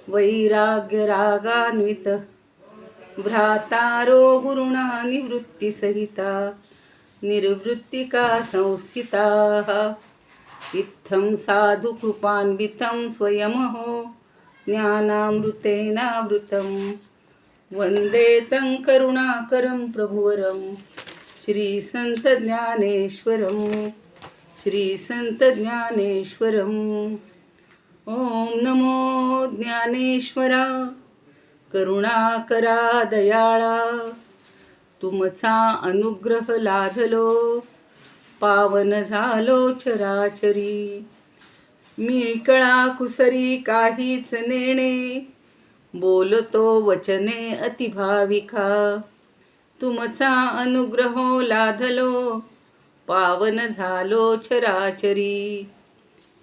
वैराग्यरागान्वित भ्रातारो गुरुणा निवृत्तिसहिता निर्वृत्तिका संस्थिताः इत्थं साधु कृपान्वितं स्वयमहो ज्ञानामृतेनावृतं वन्दे तं करुणाकरं प्रभुवरं श्रीसन्तज्ञानेश्वरं श्रीसन्तज्ञानेश्वरम् ॐ नमो ज्ञानेश्वरा करुणाकरा दयाळा तुमचा अनुग्रह लाधलो पावन झालो चराचरी मिळकळा कुसरी काहीच नेणे बोलतो वचने अतिभाविका तुमचा अनुग्रह लाधलो पावन झालो चराचरी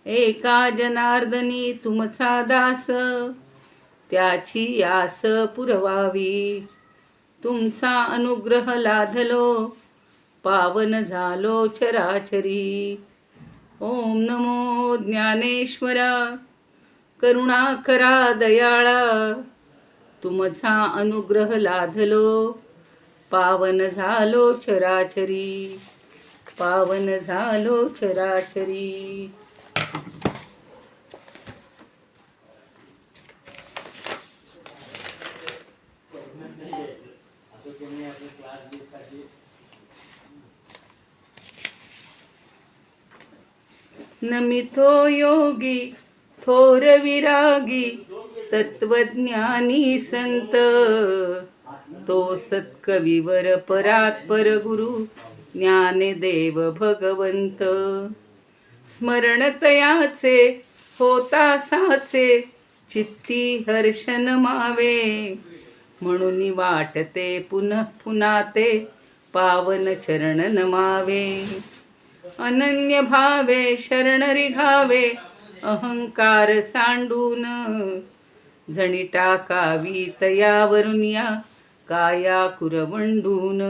एका जनार्दनी तुमचा दास त्याची यास पुरवावी तुमचा अनुग्रह लाधलो पावन झालो चराचरी ओम नमो ज्ञानेश्वरा करुणाकरा दयाळा तुमचा अनुग्रह लाधलो पावन झालो चराचरी पावन झालो चराचरी नमितो योगी थोर विरागी तत्वज्ञानी संत तो सत्कविवर परात्पर गुरु ज्ञानदेव भगवंत स्मरणतयाचे होता साचे चित्ती हर्षन मावे म्हणून वाटते पुनः पुन्हा ते पावन चरण नमावे अनन्य भावे शरणरी घावे अहंकार सांडून जणी टाकावी तयावरुनिया काया कुरवंडून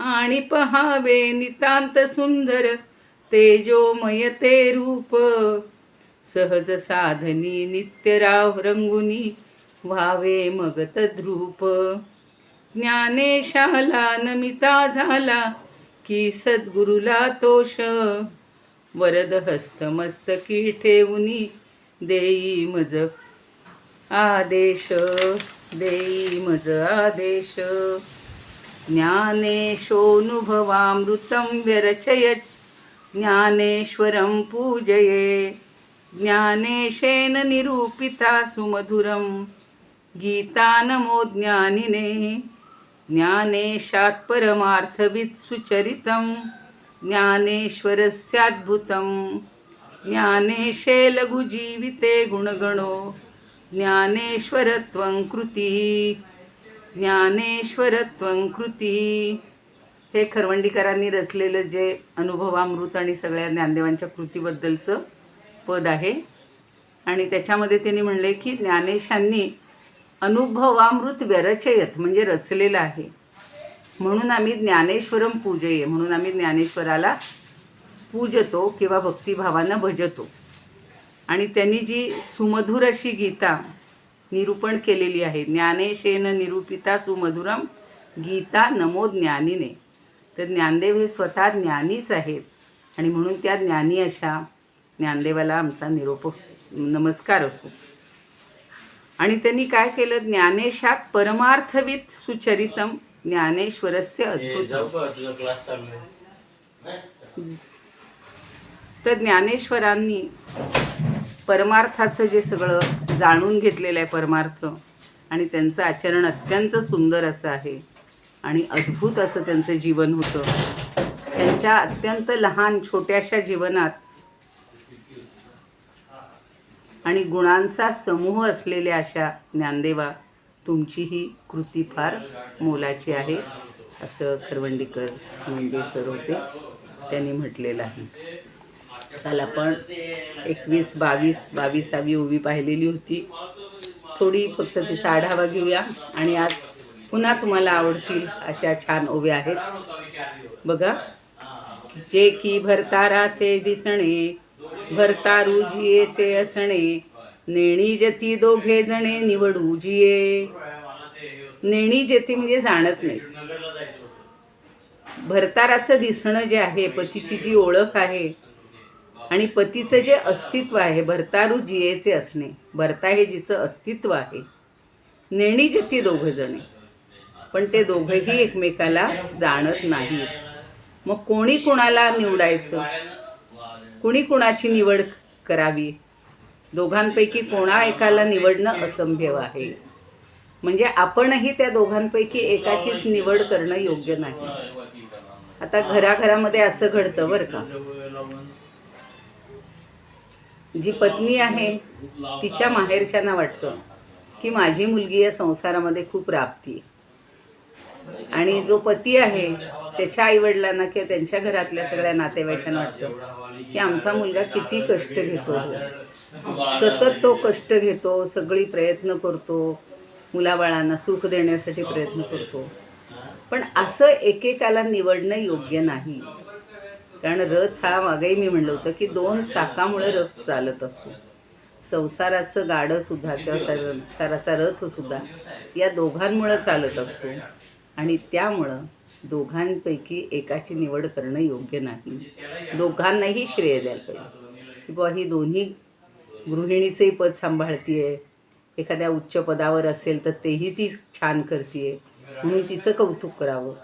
आणि पहावे नितांत सुंदर तेजोमय ते रूप सहज साधनी नित्यराव रंगुनी व्हावे मग तद्रूप ज्ञानेशाला नमिता झाला की सद्गुरुला तोष वरद हस्त मस्तकी ठेवुनी देई मज आदेश देई मज आदेश ज्ञानेशोनुभवामृतं व्यरचयत् ज्ञानेश्वरं पूजये ज्ञानेशेन निरूपिता सुमधुरं गीता नमो ज्ञानिने ज्ञानेशात् परमार्थवित् सुचरितं ज्ञानेश्वरस्याद्भुतं ज्ञानेशे लघुजीविते गुणगणो ज्ञानेश्वरत्वं कृती ज्ञानेश्वरत्वं कृती हे खरवंडीकरांनी रचलेलं जे अनुभवामृत आणि सगळ्या ज्ञानदेवांच्या कृतीबद्दलचं पद आहे. आणि त्याच्यामध्ये त्यांनी म्हणले की ज्ञानेशांनी अनुभवामृत व्यरचयत म्हणजे रचलेलं आहे म्हणून आम्ही ज्ञानेश्वरम पूजये म्हणून आम्ही ज्ञानेश्वराला पूजतो किंवा भक्तिभावानं भजतो. आणि त्यांनी जी सुमधुर अशी गीता निरूपण केलेली आहे ज्ञानेशेन निरूपिता सुमधुरम गीता नमो ज्ञानीने तर ज्ञानदेव हे स्वतः ज्ञानीच आहेत आणि म्हणून त्या ज्ञानी अशा ज्ञानदेवाला आमचा नमस्कार असो. आणि त्यांनी काय केलं ज्ञानेशात परमार्थवित सुचरितम ज्ञानेश्वरस्य अद्भुत तर ज्ञानेश्वरांनी परमार्थाचं जे सगळं जाणून घेतलेलं आहे परमार्थ आणि त्यांचं आचरण अत्यंत सुंदर असं आहे आणि अद्भुत असं त्यांचं जीवन होतं. त्यांच्या अत्यंत लहान छोट्याशा जीवनात आणि गुणांचा समूह असलेल्या अशा ज्ञानदेवा तुमची ही कृती फार मोलाची आहे असं खरवंडीकर म्हणजे सर होते त्यांनी म्हटलेलं आहे. काल आपण 22-22वी ओवी पाहिलेली होती. थोडी फक्त तिचा आढावा घेऊया आणि आज पुन्हा तुम्हाला आवडतील अशा छान ओव्या आहेत बघा. जे की भरताराचे दिसणे भरतारू जियेचे असणे नेणी जती दोघे जणे निवडू जिये. नेणी जती म्हणजे जाणत नाहीत. भरताराचं दिसणं जे आहे, पतीची जी ओळख आहे आणि पतीचं जे अस्तित्व आहे, भरतारू जियेचे असणे, भरता हे जिचं अस्तित्व आहे. नेणी जती दोघं जणे, पण ते दोघंही एकमेकाला जाणत नाहीत. मग कोणी कुणाला निवडायचं, कुणी कुणाची निवड करावी, दोघांपैकी कोणा एकाला निवडणं असंभव आहे. म्हणजे आपणही त्या दोघांपैकी एकाचीच निवड करणं योग्य नाही. आता घराघरामध्ये असं घडतं बरं का. जी पत्नी आहे तिच्या माहेरच्यांना वाटतं की माझी मुलगी या संसारामध्ये खूप राबती, आणि जो पती आहे त्याच्या आईवडिलांना किंवा त्यांच्या घरातल्या सगळ्या नातेवाईकांना वाटतं की आमचा मुलगा किती कष्ट घेतो, सतत तो कष्ट घेतो, सगळी प्रयत्न करतो, मुलाबाळांना सुख देण्यासाठी प्रयत्न करतो. पण असं एकेकाला निवडणं योग्य नाही. कारण रथ हा मागेही मी म्हणलं होतं की 2 चाकामुळे रथ चालत असतो. संसाराचं गाडंसुद्धा किंवा संसाराचा रथसुद्धा या दोघांमुळं चालत असतो, आणि त्यामुळं दोघांपैकी एकाची निवड करणं योग्य नाही. दोघांनाही श्रेय द्यायला पाहिजे की बाबा ही दोन्ही गृहिणीचंही पद सांभाळतीये, एखाद्या उच्च पदावर असेल तर तेही ती छान करतीये म्हणून तिचं कौतुक करावं,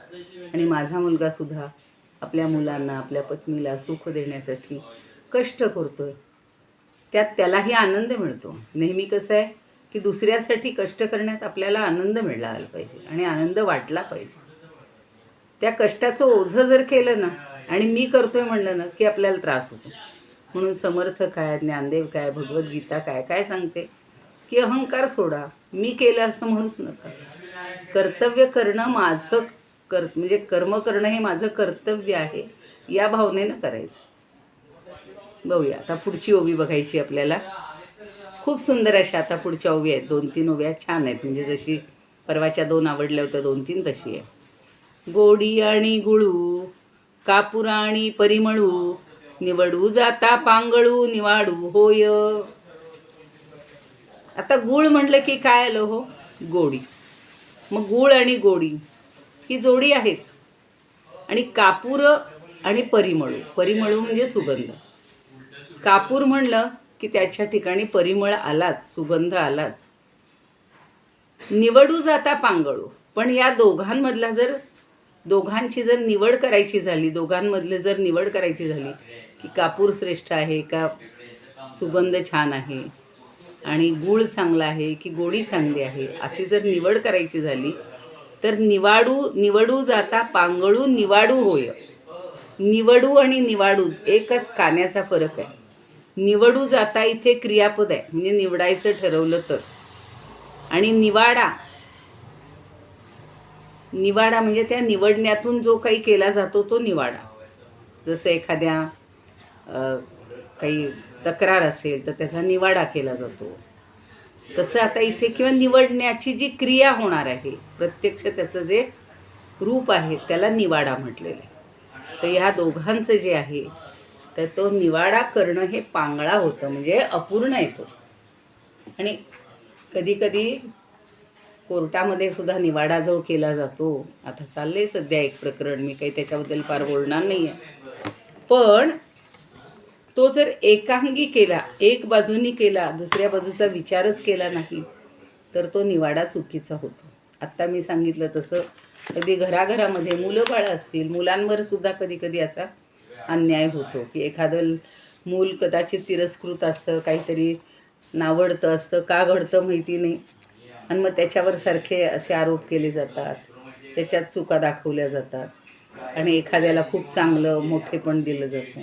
आणि माझा मुलगासुद्धा आपल्या मुलांना, आपल्या पत्नीला सुख देण्यासाठी कष्ट करतोय, त्यात त्यालाही आनंद मिळतो. नेहमी कसं आहे की दुसऱ्यासाठी कष्ट करण्यात आपल्याला आनंद मिळाला पाहिजे आणि आनंद वाटला पाहिजे. त्या कष्टाचं ओझं जर केलं ना आणि मी करतोय म्हणलं ना की आपल्याला त्रास होतो. म्हणून समर्थ काय, ज्ञानदेव काय, भगवद्गीता काय काय सांगते की अहंकार सोडा, मी केलं असं म्हणूच नका. कर्तव्य करणं माझं म्हणजे कर्म करणं हे माझं कर्तव्य आहे या भावनेनं करायचं. बघूया आता पुढची ओवी बघायची आपल्याला. खूप सुंदर अशा आता पुढच्या ओव्या आहेत. 2-3 ओव्या छान आहेत, म्हणजे जशी परवाच्या 2 आवडल्या होत्या 2-3 तशी आहे. गोडी आणि गुळू, कापूर आणि परिमळू, निवडू जाता पांगळू निवाडू होय. आता गुळ म्हटलं की काय आलं हो, गोडी. मग गुळ आणि गोडी ही जोडी आहेच. आणि कापूर आणि परिमळू, परिमळू म्हणजे सुगंध. कापूर म्हणलं की त्याच्या ठिकाणी परिमळ आलाच, सुगंध आलाच. निवडू जाता पांगळू, पण या दोघांमधला जर दोघांची जर निवड करायची झाली, दोघांमधले जर निवड करायची झाली की कापूर श्रेष्ठ आहे का सुगंध छान आहे आणि गूळ चांगला आहे की गोडी चांगली आहे, अशी जर निवड करायची झाली तर निवडू जाता पांगळू निवाडू होय. निवडू आणि निवाडू एकच कान्याचा फरक आहे. निवडू जाता इथे क्रियापद आहे, म्हणजे निवडायचं ठरवलं तर, आणि निवाडा म्हणजे त्या निवडण्यातून जो काही केला जातो तो निवाडा. जसं एखाद्या काही तक्रार असेल तर त्याचा निवाडा केला जातो, तसं आता इथे किंवा निवडण्याची जी क्रिया होणार आहे, प्रत्यक्ष त्याचं जे रूप आहे त्याला निवाडा म्हटलेलं आहे. तर ह्या दोघांचं जे आहे तर तो निवाडा करणं हे पांगळा होतं, म्हणजे अपूर्ण येतो. आणि कधीकधी कोर्टामध्ये सुद्धा निवाडा जो केला जातो, आता चाललंय सध्या एक प्रकरण, मी काही त्याच्याबद्दल फार बोलणार नाही आहे, पण तो जर एकांगी केला, एक बाजूनी केला, दुसऱ्या बाजूचा विचारच केला नाही तर तो निवाडा चुकीचा होतो. आत्ता मी सांगितलं तसं कधी घराघरामध्ये मुलं बाळं असतील, मुलांवर सुद्धा कधी कधी असा अन्याय होतो की एखादं मूल कदाचित तिरस्कृत असतं, काहीतरी नावडतं असतं, का घडतं माहिती नाही, आणि मग त्याच्यावर सारखे असे आरोप केले जातात, त्याच्यात चुका दाखवल्या जातात आणि एखाद्याला खूप चांगलं मोठेपण दिलं जातं.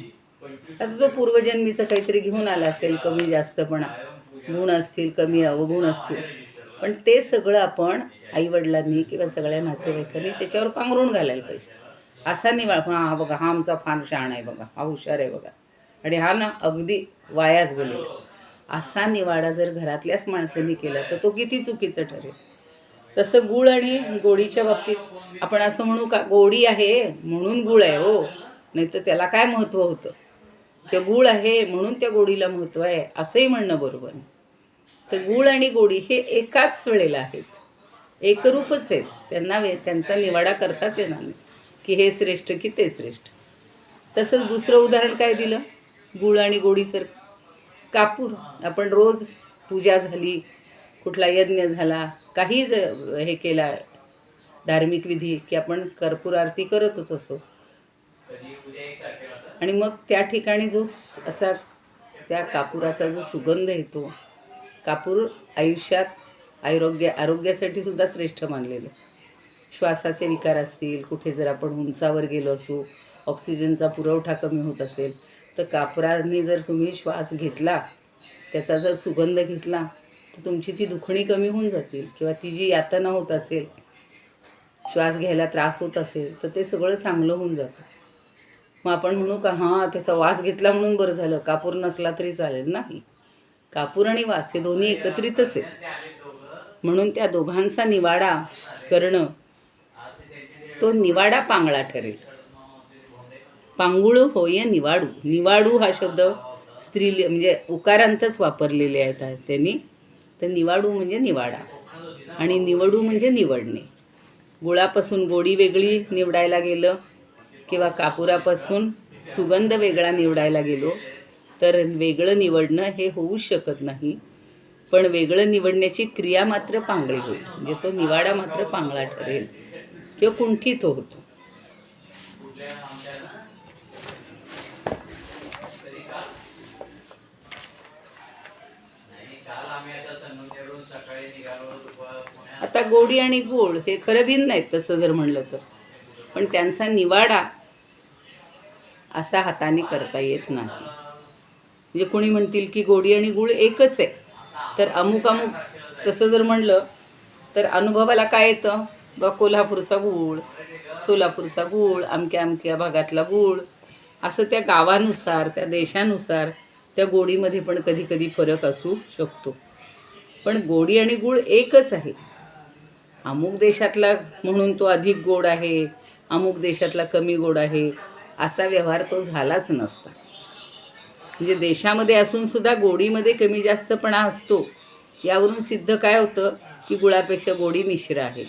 आता जो पूर्वजन्मीचं काहीतरी घेऊन आला असेल, कमी जास्तपणा, गुण असतील, कमी अवगुण असतील, पण ते सगळं आपण आईवडिलांनी किंवा सगळ्या नातेवाईकांनी त्याच्यावर पांघरून घालायला पाहिजे. असा निवाडा, हा बघा हा आमचा फार शहाणा आहे बघा, हा हुशार आहे बघा, आणि हा ना अगदी वायाच गेलेला, असा निवाडा जर घरातल्याच माणसांनी केला तर तो किती चुकीचं ठरेल. तसं गुळ आणि गोडीच्या बाबतीत आपण असं म्हणू का गोडी आहे म्हणून गुळ आहे हो, नाही तर त्याला काय महत्त्व होतं, किंवा गुळ आहे म्हणून त्या गोडीला महत्त्व आहे असंही म्हणणं बरोबर नाही. तर गूळ आणि गोडी हे एकाच वेळेला आहेत, एकरूपच आहेत. त्यांना त्यांचा निवाडा करताच येणार नाही की हे श्रेष्ठ की ते श्रेष्ठ. तसंच दुसरं उदाहरण काय दिलं गूळ आणि गोडीसारखं? कापूर. आपण रोज पूजा झाली, कुठला यज्ञ झाला, काही हे केला धार्मिक विधी की आपण कर्पूर आरती करतच असतो. आणि मग त्या ठिकाणी जो असा त्या कापुराचा जो सुगंध येतो, कापूर आयुष्यात आरोग्यासाठी सुद्धा श्रेष्ठ मानलेलं. श्वासाचे विकार असतील, कुठे जर आपण उंचावर गेलो असू, ऑक्सिजनचा पुरवठा कमी होत असेल, तर कापराने जर तुम्ही श्वास घेतला, त्याचा जर सुगंध घेतला, तर तुमची ती दुखणी कमी होऊन जातील. किंवा ती जी यातना होत असेल, श्वास घ्यायला त्रास होत असेल, तर ते सगळं चांगलं होऊन जातं. मग आपण म्हणू का हां त्याचा वास घेतला म्हणून बरं झालं, कापूर नसला तरी चालेल? नाही, कापूर आणि वास हे दोन्ही एकत्रितच आहेत. म्हणून त्या दोघांचा निवाडा करणं, तो निवाडा पांगळा ठरेल. पांगुळ होय निवाडू. निवाडू हा शब्द स्त्रीलिंग म्हणजे उकारांतच वापरलेले आहेत त्यांनी. तर निवाडू म्हणजे निवाडा आणि निवडू म्हणजे निवडणे. गुळापासून गोडी वेगळी निवडायला गेलं किंवा कापुरापासून सुगंध वेगळा निवडायला गेलो तर वेगळं निवडणं हे होऊच शकत नाही. पण वेगळं निवडण्याची क्रिया मात्र पांगळी होईल, म्हणजे तो निवाडा मात्र पांगळा ठरेल किंवा कुंठित होतो. आता गोडी आणि गोड हे खरं भिन्न आहेत तसं जर म्हणलं तर, पण त्यांचा निवाडा असा हाताने करता येत नाही. म्हणजे कोणी म्हणतील की गोडी आणि गुळ एकच आहे, तर अमुक तसं जर म्हणलं तर अनुभवाला काय येतं? बा कोल्हापूरचा गूळ, सोलापूरचा गूळ, अमक्या भागातला गूळ, असं त्या गावानुसार त्या देशानुसार त्या गोडीमध्ये पण कधी कधी फरक असू शकतो. पण गोडी आणि गूळ एकच आहे. अमुक देशातला म्हणून तो अधिक गोड आहे, अमुक देशातला कमी गोड आहे, असा व्यवहार तो झालाच नसता. म्हणजे देशामध्ये असून सुद्धा गोडीमध्ये कमी जास्तपणा असतो. यावरून सिद्ध काय होतं की गुळापेक्षा गोडी मिश्र आहे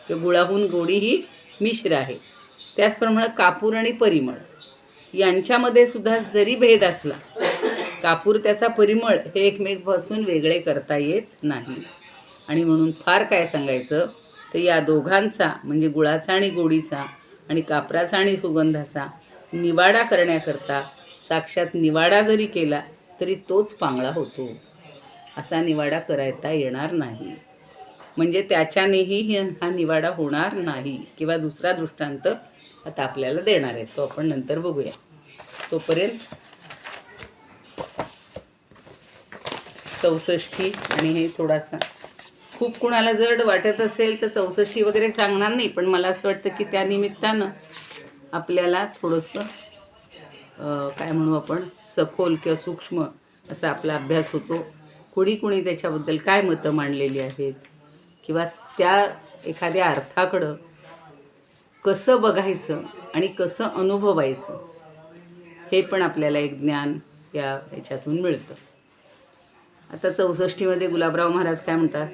किंवा गुळाहून गोडी ही मिश्र आहे. त्याचप्रमाणे कापूर आणि परिमळ यांच्यामध्ये सुद्धा जरी भेद असला, कापूर त्याचा परिमळ हे एकमेकांपासून वेगळे करता येत नाही. आणि म्हणून फार काय सांगायचं तर या दोघांचा म्हणजे गुळाचा आणि गोडीचा आणि कापराचा आणि सुगंधाचा निवाडा करण्याकरता साक्षात निवाडा जरी केला तरी तोच पांगळा होतो. असा निवाडा करता येणार नाही. म्हणजे त्याच्यानेही हा निवाडा होणार नाही. किंवा दुसरा दृष्टांत आता आपल्याला देणार आहे, तो आपण नंतर बघूया. तोपर्यंत 64 आणि हे थोडासा खूप कुणाला जड वाटत असेल तर 64 वगैरे सांगणार नाही, पण मला असं वाटतं की त्या निमित्तानं आपल्याला थोडंसं काय म्हणू आपण सखोल किंवा सूक्ष्म असा आपला अभ्यास होतो. कुणी त्याच्याबद्दल काय मतं मांडलेली आहेत किंवा त्या एखाद्या अर्थाकडं कसं बघायचं आणि कसं अनुभवायचं हे पण आपल्याला एक ज्ञान याच्यातून मिळतं. आता 64 गुलाबराव महाराज काय म्हणतात,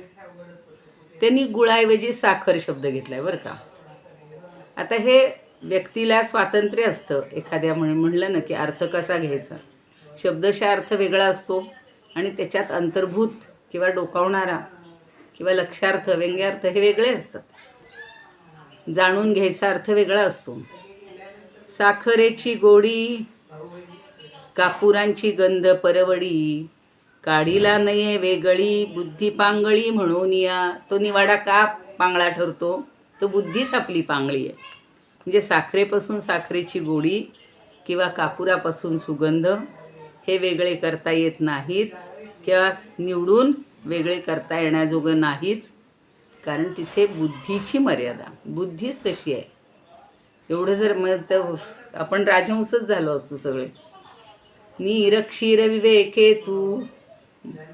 त्यांनी गुळाऐवजी साखर शब्द घेतला आहे बरं का. आता हे व्यक्तीला स्वातंत्र्य असतं, एखाद्या म्हणलं ना की अर्थ कसा घ्यायचा, शब्दशः अर्थ वेगळा असतो आणि त्याच्यात अंतर्भूत किंवा डोकावणारा किंवा लक्षार्थ व्यंग्यार्थ हे वेगळे असतात. जाणून घ्यायचा अर्थ वेगळा असतो. साखरेची गोडी कापुरांची गंध परवडी, काढीला नये वेगळी बुद्धी पांगळी म्हणून या. तो निवाडा का पांगळा ठरतो? तो बुद्धीच आपली पांगळी आहे. म्हणजे साखरेपासून साखरेची गोडी किंवा कापुरापासून सुगंध हे वेगळे करता येत नाहीत किंवा निवडून वेगळे करता येण्याजोगं नाहीच, कारण तिथे बुद्धीची मर्यादा, बुद्धीच तशी आहे. एवढं जर मग तर आपण राजहंसच झालो असतो सगळे. नीर क्षीर विवेके तू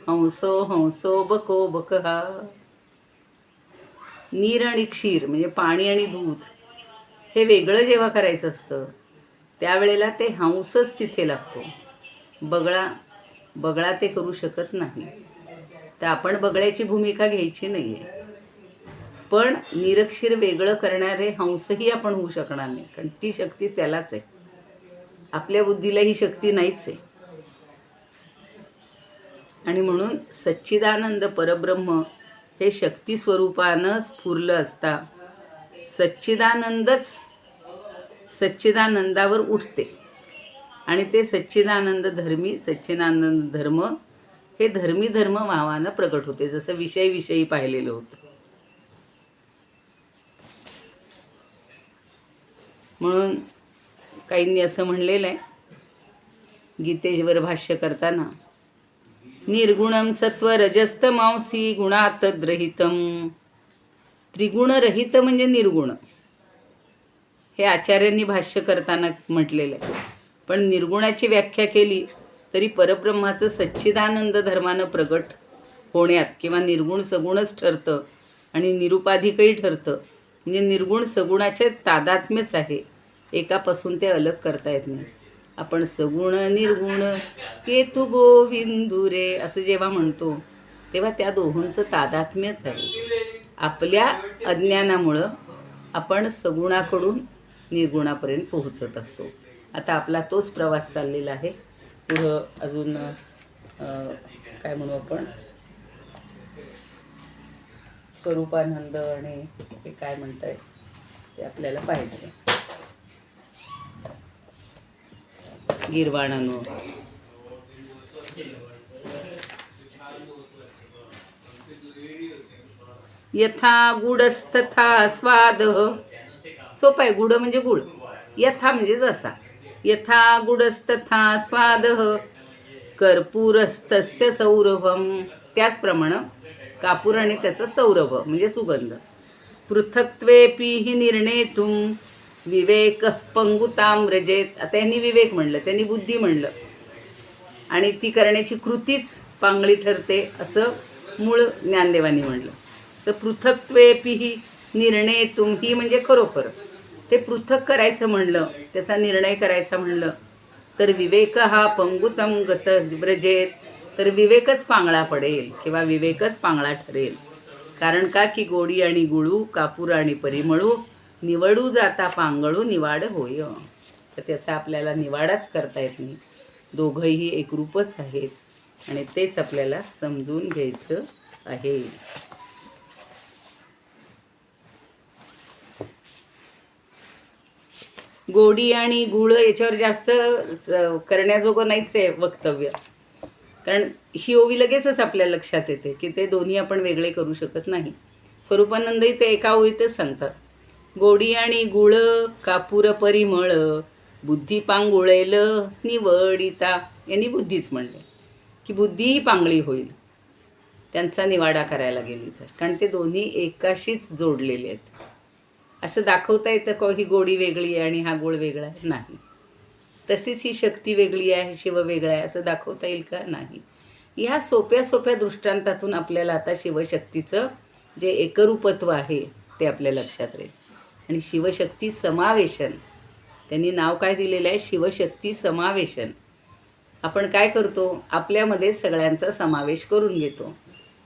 हंसो हंसो बको बकहा. नीर आणि क्षीर म्हणजे पाणी आणि दूध हे वेगळं जेव्हा करायचं असतं त्यावेळेला ते हंसच तिथे लागतो. बगळा ते करू शकत नाही. तर आपण बगळ्याची भूमिका घ्यायची नाही आहे. पण निरक्षीर वेगळं करणारे हंसही आपण होऊ शकणार नाही, कारण ती शक्ती त्यालाच आहे. आपल्या बुद्धीला ही शक्ती नाहीच आहे. आणि म्हणून सच्चिदानंद परब्रह्म हे शक्ती स्वरूपानं स्फुरलं असता सच्चिदानंदच सच्चिदानंदावर उठते. आणि ते सच्चिदानंद धर्मी, सच्चिदानंद धर्म हे धर्मी धर्म भावानं प्रगट होते, जसं विषयी पाहिलेलं होतं. म्हणून काहींनी असं म्हणलेलं आहे गीतेवर भाष्य करताना, निर्गुणम सत्व रजस्तमांसी गुणातद्रहितम. त्रिगुणरहित म्हणजे निर्गुण, हे आचार्यांनी भाष्य करताना म्हटलेलं आहे. पण निर्गुणाची व्याख्या केली तरी परब्रह्माचं सच्चिदानंद धर्मानं प्रगट होण्यात किंवा निर्गुण सगुणच ठरतं आणि निरुपाधिकही ठरतं. म्हणजे निर्गुण सगुणाचे तादात्म्यच आहे, एकापासून ते अलग करता येत नाही. आपण सगुण निर्गुण हेतू गोविंदुरे असं जेव्हा म्हणतो तेव्हा त्या दोहोंचं तादात्म्यच आहे. आपल्या अज्ञानामुळं आपण सगुणाकडून निर्गुणापर्यंत पोहोचत असतो. आता आपला तोच प्रवास चाललेला आहे. पुढं अजून काय म्हणू आपण, स्वरूपानंद आणि हे काय म्हणतायत ते आपल्याला पाहायचं. गीर्वाणानो यथा गुडस्तथा स्वाद. सोपं आहे, गुड म्हणजे गुळ, यथा म्हणजे जसा. यथा गुडस्तथा स्वाद कर्पूरस्तस्य सौरभम. त्याचप्रमाणे कापूर आणि त्याचा सौरभ म्हणजे सुगंध. पृथक्त्वेपि हि निर्णेतुम विवेक पंगुताम व्रजेत. आता यांनी विवेक म्हणलं, त्यांनी बुद्धी म्हणलं, आणि ती करण्याची कृतीच पांगळी ठरते असं मूळ ज्ञानदेवांनी म्हणलं. तर पृथक्त्वेपि हि निर्णेतुम, ही म्हणजे खरोखर ते पृथक करायचं म्हणलं, त्याचा निर्णय करायचा म्हणलं तर विवेक हा पंगुतम गत व्रजेत. तर विवेकच पांगळा पडेल किंवा विवेकच पांगळा ठरेल. कारण का की गोडी आणि गुळू, कापूर आणि परिमळू, निवडू जाता पांगळू निवाड होय. तर त्याचा आपल्याला निवाडाच करता येत नाही. दोघंही एकरूपच आहेत आणि तेच आपल्याला समजून घ्यायचं आहे. गोडी आणि गुळ याच्यावर जास्त करण्याजोगं नाहीच आहे वक्तव्य, कारण ही ओवी लगेचच आपल्या लक्षात येते की ते दोन्ही आपण वेगळे करू शकत नाही. स्वरूपानंदही ते एका ओळीतच सांगतात, गोडी आणि गुळ कापूर परिमळ बुद्धी पांगुळेल निवडिता. यांनी बुद्धीच म्हणले की बुद्धीही पांगळी होईल त्यांचा निवाडा करायला गेली तर, कारण ते दोन्ही एकाशीच जोडलेले आहेत. असं दाखवता येतं का ही गोडी वेगळी आहे आणि हा गुळ वेगळा आहे? नाही. तशीच ही शक्ती वेगळी आहे, शिव वेगळा आहे असं दाखवता येईल का? नाही. ह्या सोप्या सोप्या दृष्टांतातून आपल्याला आता शिवशक्तीचं जे एकरूपत्व आहे ते आपल्या लक्षात राहील. आणि शिवशक्ती समावेशन, त्यांनी नाव काय दिलेलं आहे? शिवशक्ती समावेशन. आपण काय करतो, आपल्यामध्ये सगळ्यांचा समावेश करून घेतो.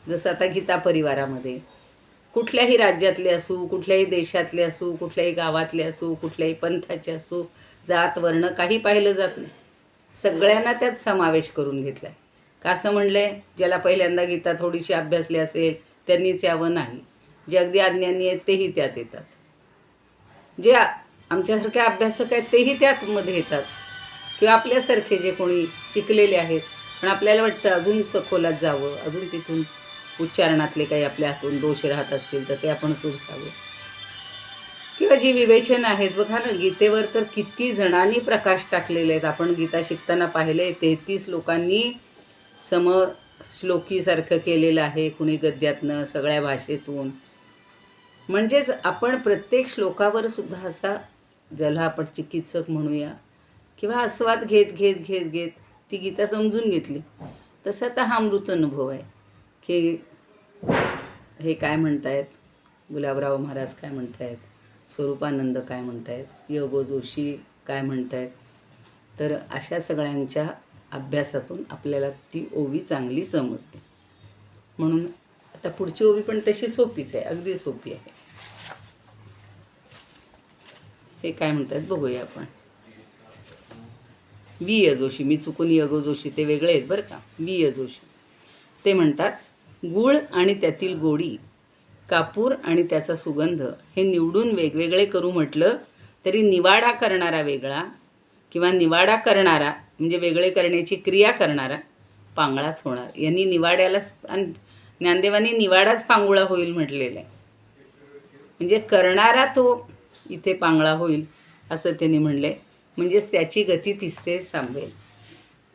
जसं आता गीता परिवारामध्ये कुठल्याही राज्यातले असू, कुठल्याही देशातले असू, कुठल्याही गावातले असू, कुठल्याही पंथाचे असू, जात वर्ण काही पाहिलं जात नाही. सगळ्यांना त्यात समावेश करून घेतला आहे. का असं म्हणलं आहे? ज्याला पहिल्यांदा गीता थोडीशी अभ्यासली असेल त्यांनीच यावं नाही. जे अगदी अज्ञानी आहेत तेही त्यात येतात. जे आमच्यासारखे अभ्यासक आहेत तेही त्यातमध्ये येतात, किंवा आपल्यासारखे जे कोणी शिकलेले आहेत पण आपल्याला वाटतं अजून सखोलात जावं, अजून तिथून उच्चारणातले काही आपल्या हातून दोष राहत असतील तर ते आपण सुधारावे. किंवा जी विवेचन आहेत बघा ना, गीतेवर तर किती जणांनी प्रकाश टाकलेले आहेत. आपण गीता शिकताना पाहिले 33 लोकांनी समश्लोकीसारखं केलेलं आहे, कुणी गद्यातनं, सगळ्या भाषेतून. म्हणजेच आपण प्रत्येक श्लोकावर सुद्धा असा, ज्याला आपण चिकित्सक म्हणूया, किंवा आस्वाद घेत घेत घेत घेत ती गीता समजून घेतली. तसा आता हा अमृत अनुभव आहे की हे काय म्हणतायत, गुलाबराव महाराज काय म्हणतायत, स्वरूपानंद काय म्हणतायत, योगो जोशी काय म्हणतायत. तर अशा सगळ्यांच्या अभ्यासातून आपल्याला ती ओवी चांगली समजते. म्हणून आता पुढची ओवी पण तशी सोपीच आहे, अगदी सोपी आहे. हे काय म्हणतात बघूया आपण. वि य जोशी, मी चुकून य गो जोशी ते वेगळे आहेत बरं का. वि य जोशी ते म्हणतात, गूळ आणि त्यातील गोडी, कापूर आणि त्याचा सुगंध हे निवडून वेगवेगळे करू म्हटलं तरी निवाडा करणारा वेगळा, किंवा निवाडा करणारा म्हणजे वेगळे करण्याची क्रिया करणारा पांगळाच होणार. यांनी निवाड्याला ज्ञानदेवांनी निवाडाच पांगुळा होईल म्हटलेलं आहे. म्हणजे करणारा तो इथे पांगळा होईल असं त्यांनी म्हणले. म्हणजेच त्याची गती तिसतेच थांबेल.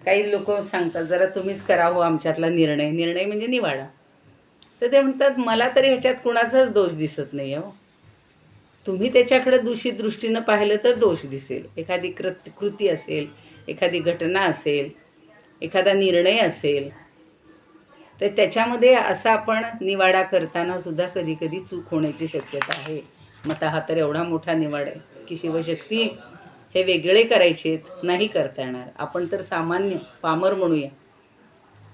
काही लोक सांगतात जरा तुम्हीच करा हो आमच्यातला निर्णय. निर्णय म्हणजे निवाडा. तर ते म्हणतात मला तरी ह्याच्यात कुणाचाच दोष दिसत नाही हो. तुम्ही त्याच्याकडे दूषित दृष्टीनं पाहिलं तर दोष दिसेल. एखादी कृती असेल, एखादी घटना असेल, एखादा निर्णय असेल, तर त्याच्यामध्ये असं आपण निवाडा करताना सुद्धा कधी कधी चूक होण्याची शक्यता आहे. मग हा तर एवढा मोठा निवाडा आहे की शिवशक्ती हे वेगळे करायचेत, नाही करता येणार. आपण तर सामान्य पामर म्हणूया.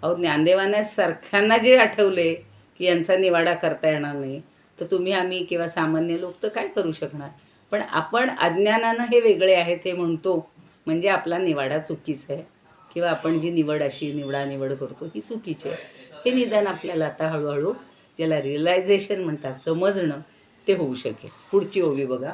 अहो ज्ञानदेवांना सारख्यांना जे आठवले की यांचा निवाडा करता येणार नाही, तर तुम्ही आम्ही किंवा सामान्य लोक तर काय करू शकणार. पण आपण अज्ञानानं हे वेगळे आहेत हे म्हणतो, म्हणजे आपला निवाडा चुकीचा आहे, किंवा आपण जी निवड अशी निवड करतो ही चुकीची आहे. हे निदान आपल्याला आता हळूहळू, ज्याला रिअलायझेशन म्हणतात, समजणं, ते होऊ शकेल. पुढची ओवी बघा.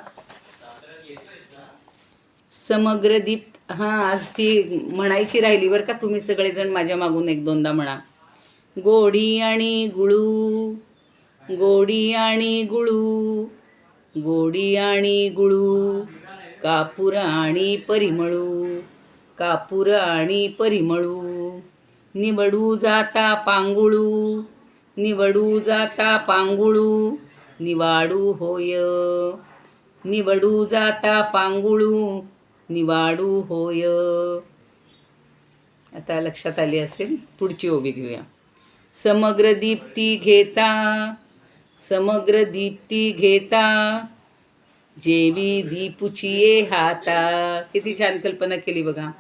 समग्र दीप आज ती म्हणायची राहिली बरं का. तुम्ही सगळेजण माझ्या मागून एक दोनदा म्हणा. गोडी आणि गुळू, गोडी आणि गुळू, गोडी आणि गुळू, कापूर आणि परिमळू, कापूर आणि परिमळू, निवडू जाता पांगुळू, निवडू जाता पांगुळू, निवाडू होय, निवडू जाता पांगुळू, निवाडू होय. आता लक्षात आली असेल. पुढची ओवी घेऊया. समग्र दीप्ती घेता, समग्र दीप्ती घेता, जेवी दीपुचिये हाता. किती छान कल्पना केली बघा.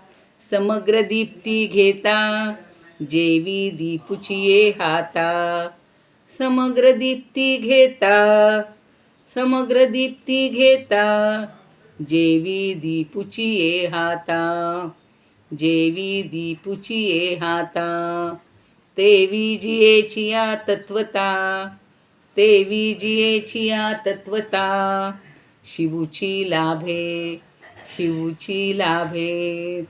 समग्र दीप्ती घेता, जेवी दीपुचिये हाता, समग्र दीप्ती घेता, समग्र दीप्ती घेता, जेवी दीपुचिये हाता, जेवी दीपुचिये हाता, तेवी जियेचिया तत्वता, तेवी जियेचिया तत्वता, शिवूची लाभे, शिवूची लाभे,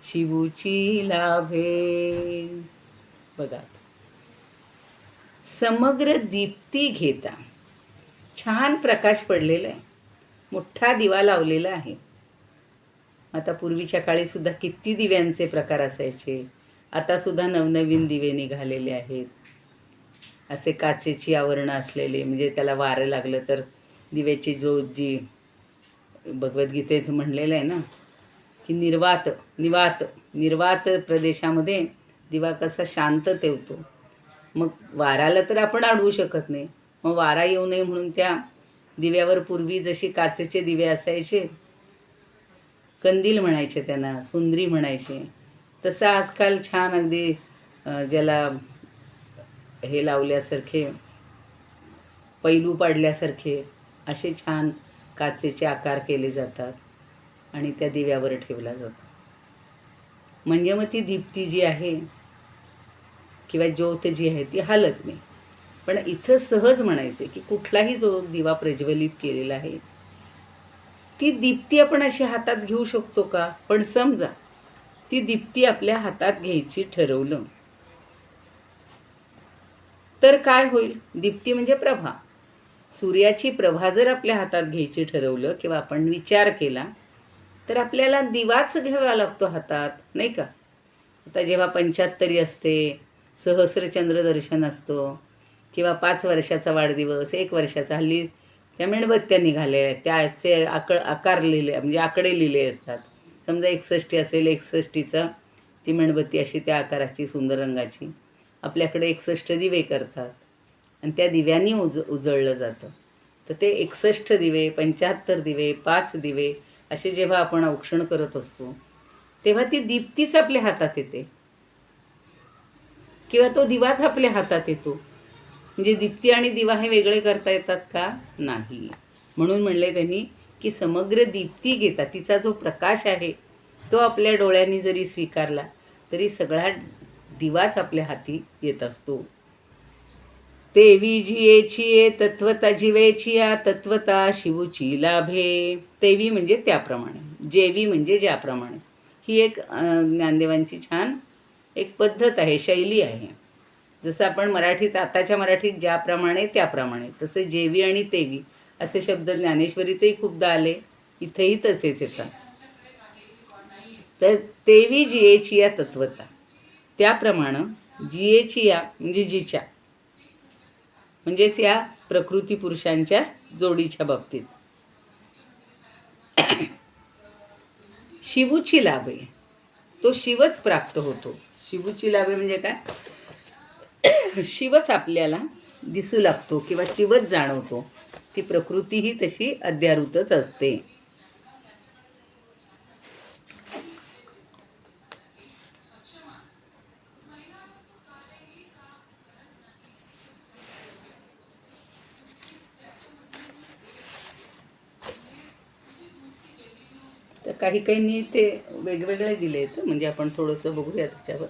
शिवूची लाभे. बघा, समग्र दीप्ती घेता. छान प्रकाश पडलेला आहे, मोठा दिवा लावलेला आहे. आता पूर्वीच्या काळी सुद्धा किती दिव्यांचे प्रकार असायचे. आता सुद्धा नवनवीन दिवे निघालेले आहेत. असे काचेची आवरणं असलेले, म्हणजे त्याला वारं लागलं तर दिव्याची ज्योत, जी भगवद्गीतेत म्हणलेलं आहे ना की निर्वात निवात, निर्वात प्रदेशामध्ये दिवा कसा शांत तेवतो. मग वाराला तर आपण अडवू शकत नाही. मग वारा येऊ नये म्हणून त्या दिव्यावर पूर्वी जशी काचेचे दिवे असायचे, कंदील म्हणायचे त्यांना, सुंदरी म्हणायचे, तसं आजकाल छान अगदी ज्याला हे लावल्यासारखे, पैलू पाडल्यासारखे असे छान काचेचे आकार केले जातात आणि त्या दिव्यावर ठेवला जातो. म्हणजे मग ती दीप्ती जी आहे किंवा ज्योत जी आहे ती हालत नाही. पण इथं सहज म्हणायचे की कुठलाही जो दिवा प्रज्वलित केलेला आहे, ती दीप्ती आपण अशी हातात घेऊ शकतो का. पण समजा ती दीप्ती आपल्या हातात घ्यायची ठरवलं तर काय होईल. दीप्ती म्हणजे प्रभा. सूर्याची प्रभा जर आपल्या हातात घ्यायची ठरवलं किंवा आपण विचार केला तर आपल्याला दिवाच घ्यावा लागतो हातात, नाही का. आता जेव्हा 75 असते, सहस्रचंद्र दर्शन असतो, किंवा 5 वर्षाचा वाढदिवस, 1 वर्षाचा, हल्ली त्या मेणबत्त्या निघाल्या, त्याचे आकार लिहिले, म्हणजे आकडे लिहिले असतात. समजा 61 असेल, 61चा ती मेणबत्ती अशी त्या आकाराची, सुंदर रंगाची. आपल्याकडे 61 दिवे करतात आणि त्या दिव्यांनी उजळलं जातं. तर ते 61 दिवे, 75 दिवे, 5 दिवे असे जेव्हा आपण औक्षण करत असतो तेव्हा ती दीप्तीच आपल्या हातात येते किंवा तो दिवाच आपल्या हातात येतो. म्हणजे दीप्ती आणि दिवा हे वेगळे करता येतात का? नाही. म्हणून म्हणले त्यांनी की समग्र दीप्ती घेता, तिचा जो प्रकाश आहे तो आपल्या डोळ्यांनी जरी स्वीकारला तरी सगळा दिवाच आपल्या हाती येत असतो. तेवी जियेची ये तत्वता, जीवेची या तत्वता शिवूची लाभे. तेवी म्हणजे त्याप्रमाणे, जेवी म्हणजे ज्याप्रमाणे. ही एक ज्ञानदेवांची छान एक पद्धत आहे, शैली आहे. जसं आपण मराठीत, आताच्या मराठीत ज्याप्रमाणे त्याप्रमाणे, तसे जेवी आणि तेवी असे शब्द ज्ञानेश्वरीतही खूपदा आले, इथेही तसेच येतात. तर तेवी जियेची या तत्वता, त्याप्रमाणे जियेची या म्हणजे जिच्या, म्हणजेच या प्रकृती पुरुषांच्या जोडीच्या बाबतीत. शिवूची लाभे, तो शिवच प्राप्त होतो. शिवूची लाभे म्हणजे काय? शिवच आपल्याला दिसू लागतो किंवा शिवच जाणवतो. ती प्रकृतीही तशी अध्यारूतच असते. तर काही काहींनी ते वेगवेगळे दिले आहेत, म्हणजे आपण थोडंसं बघूया त्याच्यावर.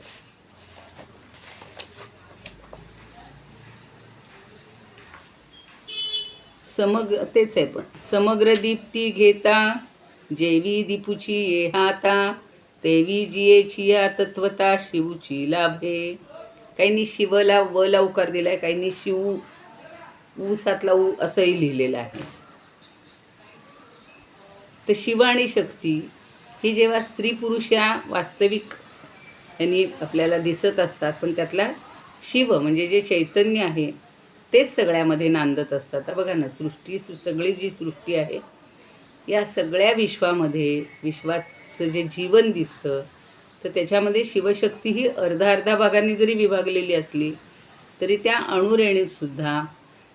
तेच आहे, पण समग्र दीप्ती घेता, जेवी दीपूची ये हाता, तेवी जियेची या तत्वता शिवूची लाभे. काहींनी शिवला व ला उकार दिलाय, काहींनी शिव ऊसातला ऊ असंही लिहिलेलं आहे. तर शिव आणि शक्ती ही जेव्हा स्त्री पुरुष या वास्तविक यांनी आपल्याला दिसत असतात, पण त्यातला शिव म्हणजे जे चैतन्य आहे तेच सगळ्यामध्ये नांदत असतात. आता बघा ना, सगळी जी सृष्टी आहे या सगळ्या विश्वामध्ये, विश्वाचं जे जीवन दिसतं, तर त्याच्यामध्ये शिवशक्ती ही अर्धा भागांनी जरी विभागलेली असली तरी त्या अणुरेणीतसुद्धा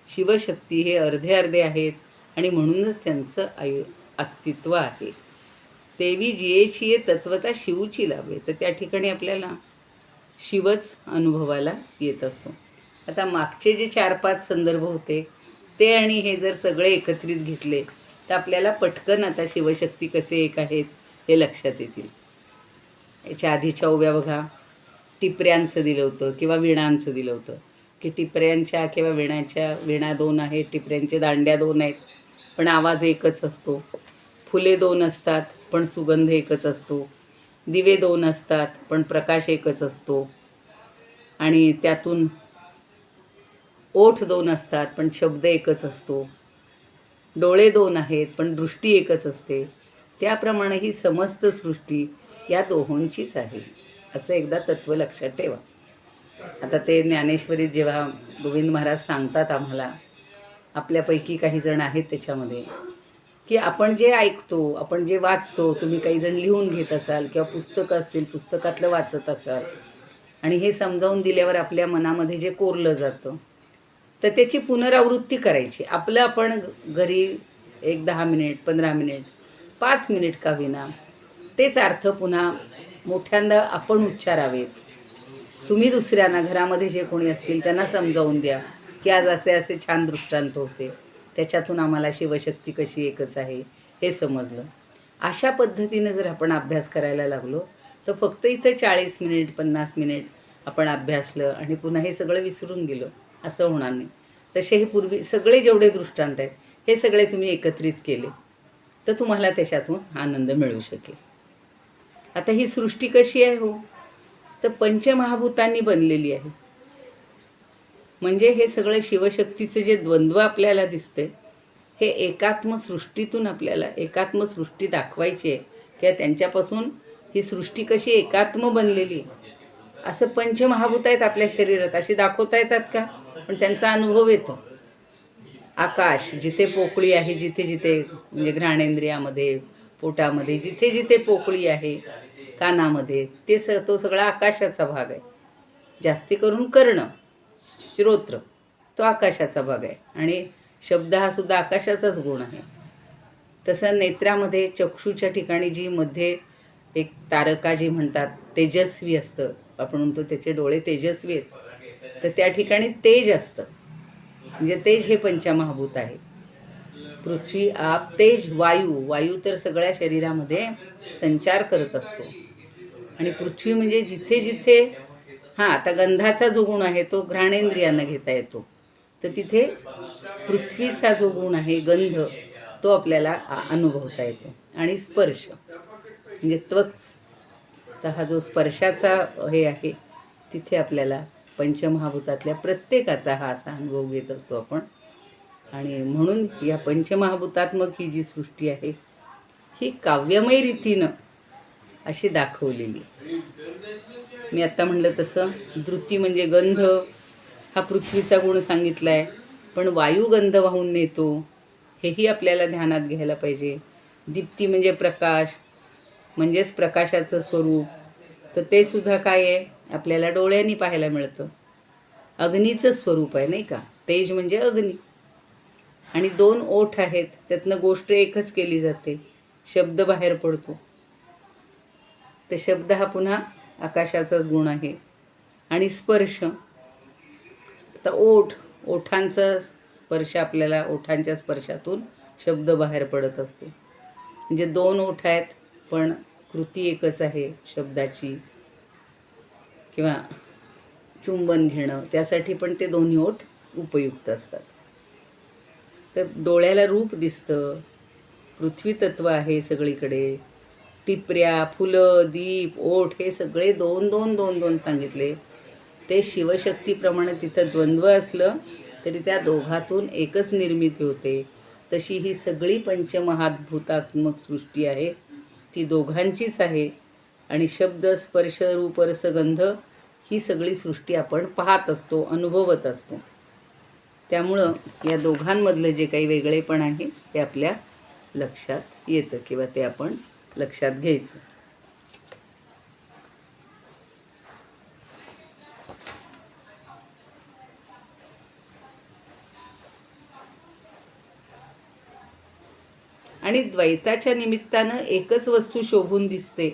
शिवशक्ती हे अर्धे आहेत आणि म्हणूनच त्यांचं अस्तित्व आहे. तेवी जियेची ये तत्वता शिवूची लाभे. तर त्या ठिकाणी आपल्याला शिवच अनुभवाला येत असतो. आता मागचे जे 4-5 संदर्भ होते ते आणि हे जर सगळे एकत्रित घेतले तर आपल्याला पटकन आता शिवशक्ती कसे एक आहेत हे लक्षात येतील. याच्या आधीच्या ओव्या बघा, टिपऱ्यांचं दिलं होतं किंवा विणांचं दिलं होतं की टिपऱ्यांच्या किंवा विणा 2 आहेत, टिपऱ्यांच्या दांड्या 2 आहेत पण आवाज एकच असतो. फुले 2 असतात पण सुगंध एकच असतो. दिवे 2 असतात पण प्रकाश एकच असतो. आणि त्यातून ओठ 2 असतात पण शब्द एकच असतो. डोळे 2 आहेत पण दृष्टी एकच असते. त्याप्रमाणे ही समस्त सृष्टी या दोहोंचीच आहे, असं एकदा तत्त्व लक्षात ठेवा. आता ते ज्ञानेश्वरीत जेव्हा गोविंद महाराज सांगतात आम्हाला, आपल्यापैकी काही जण आहेत त्याच्यामध्ये, की आपण जे ऐकतो, आपण जे वाचतो, तुम्ही काही जण लिहून घेत असाल किंवा पुस्तकं असतील पुस्तकातलं वाचत असाल आणि हे समजावून दिल्यावर आपल्या मनामध्ये जे कोरलं जातं तर त्याची पुनरावृत्ती करायची. आपलं आपण घरी 10 मिनिट, 15 मिनिट, 5 मिनिट का होईना तेच अर्थ पुन्हा मोठ्यांदा आपण उच्चारावेत. तुम्ही दुसऱ्यांना, घरामध्ये जे कोणी असतील त्यांना समजावून द्या की आज असे असे छान दृष्टांत होते, त्याच्यातून आम्हाला शिवशक्ती कशी एकच आहे हे समजलं. अशा पद्धतीने जर आपण अभ्यास करायला लागलो तर फक्त इथं 40 मिनिट 50 मिनिट आपण अभ्यासलं आणि पुन्हा हे सगळं विसरून गेलो असं होणार नाही. तसे हे पूर्वी सगळे जेवढे दृष्टांत आहेत हे सगळे तुम्ही एकत्रित केले तर तुम्हाला त्याच्यातून आनंद मिळू शकेल. आता ही सृष्टी कशी आहे हो, तर पंचमहाभूतांनी बनलेली आहे. म्हणजे हे सगळे शिवशक्तीचे जे द्वंद्व आपल्याला दिसते हे एकात्मसृष्टीतून आपल्याला एकात्मसृष्टी दाखवायची आहे किंवा त्यांच्यापासून ही सृष्टी कशी एकात्म बनलेली असं पंचमहाभूत आहेत आपल्या शरीरात अशी दाखवता येतात का? पण त्यांचा अनुभव येतो. आकाश जिथे पोकळी आहे, जिथे जिथे म्हणजे घ्राणेंद्रियामध्ये, पोटामध्ये जिथे जिथे पोकळी आहे, कानामध्ये, तो सगळा आकाशाचा भाग आहे. जास्ती करून कर्ण, श्रोत्र तो आकाशाचा भाग आहे आणि शब्द हा सुद्धा आकाशाचाच गुण आहे. तसं नेत्रामध्ये चक्षूच्या ठिकाणी जी मध्ये एक तारका जी म्हणतात तेजस्वी असतं, आपण म्हणतो त्याचे डोळे तेजस्वी आहेत, तर त्या ठिकाणी तेज असतं. म्हणजे तेज हे पंचमहाभूत आहे. पृथ्वी, आप, तेज, वायू. वायू तर सगळ्या शरीरामध्ये संचार करत असतो. आणि पृथ्वी म्हणजे जिथे जिथे, हां, आता गंधाचा जो गुण आहे तो घ्राणेंद्रियानं घेता येतो. तर तिथे पृथ्वीचा जो गुण आहे गंध, तो आपल्याला अनुभवता येतो. आणि स्पर्श म्हणजे त्वक, तर हा जो स्पर्शाचा हे आहे, तिथे आपल्याला पंचमहाभूतातल्या प्रत्येकाचा हा असा अनुभव घेत असतो आपण. आणि म्हणून या पंचमहाभूतात्मक ही जी सृष्टी आहे ही काव्यमय रीतीनं अशी दाखवलेली. मी आत्ता म्हणलं तसं धृती म्हणजे गंध, हा पृथ्वीचा गुण सांगितला आहे. पण वायू गंध वाहून नेतो, हेही आपल्याला ध्यानात घ्यायला पाहिजे. दीप्ती म्हणजे प्रकाश, म्हणजेच प्रकाशाचं स्वरूप, तर ते सुद्धा काय आहे आपल्याला डोळ्यांनी पाहायला मिळतं. अग्नीचं स्वरूप आहे नाही का, तेज म्हणजे अग्नी. आणि 2 ओठ आहेत, त्यातनं गोष्ट एकच केली जाते, शब्द बाहेर पडतो. तर शब्द हा पुन्हा आकाशाचाच गुण आहे. आणि स्पर्श, तर ओठांचा स्पर्श, आपल्याला ओठांच्या स्पर्शातून शब्द बाहेर पडत असतो. म्हणजे 2 ओठ आहेत पण कृती एकच आहे शब्दाची. किंवा चुंबन घेणं, त्यासाठी पण ते दोन्ही ओठ उपयुक्त असतात. तर डोळ्याला रूप दिसतं, पृथ्वी तत्व आहे सगळीकडे. टिपऱ्या, फुलं, दीप, ओठ हे सगळे 2-2-2-2 सांगितले. ते शिवशक्तीप्रमाणे तिथं द्वंद्व असलं तरी त्या दोघातून एकच निर्मिती होते. तशी ही सगळी पंचमहाभूतात्मक सृष्टी आहे, ती दोघांचीच आहे. आणि शब्द, स्पर्श, रूप, रस, गंध ही सगळी सृष्टी आपण पाहत असतो, अनुभवत असतो. त्यामुळं या दोघांमधलं जे काही वेगळेपण आहे ते आपल्या लक्षात येतं किंवा ते आपण लक्षात घ्यायचं. आणि द्वैताच्या निमित्तानं एकच वस्तू शोभून दिसते,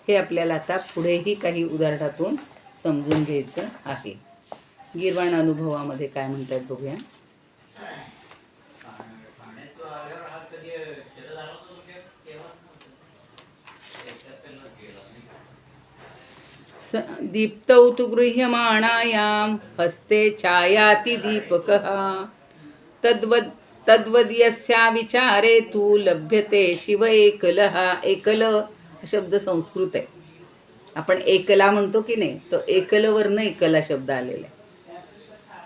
हे आपल्याला आता पुढेही काही उदाहरणातून समजून घ्यायचं आहे. गीर्वाण अनुभवामध्ये काय म्हणतात बघूया. दीप्तौ तु गृह्यमाणायां हस्ते छायाति दीपकः तद्वद्यस्या विचारे तू लभ्यते शिव एकलः. एकल शब्द संस्कृत आहे. आपण एकला म्हणतो की नाही, तो एकलवरनं एकला शब्द आलेला आहे.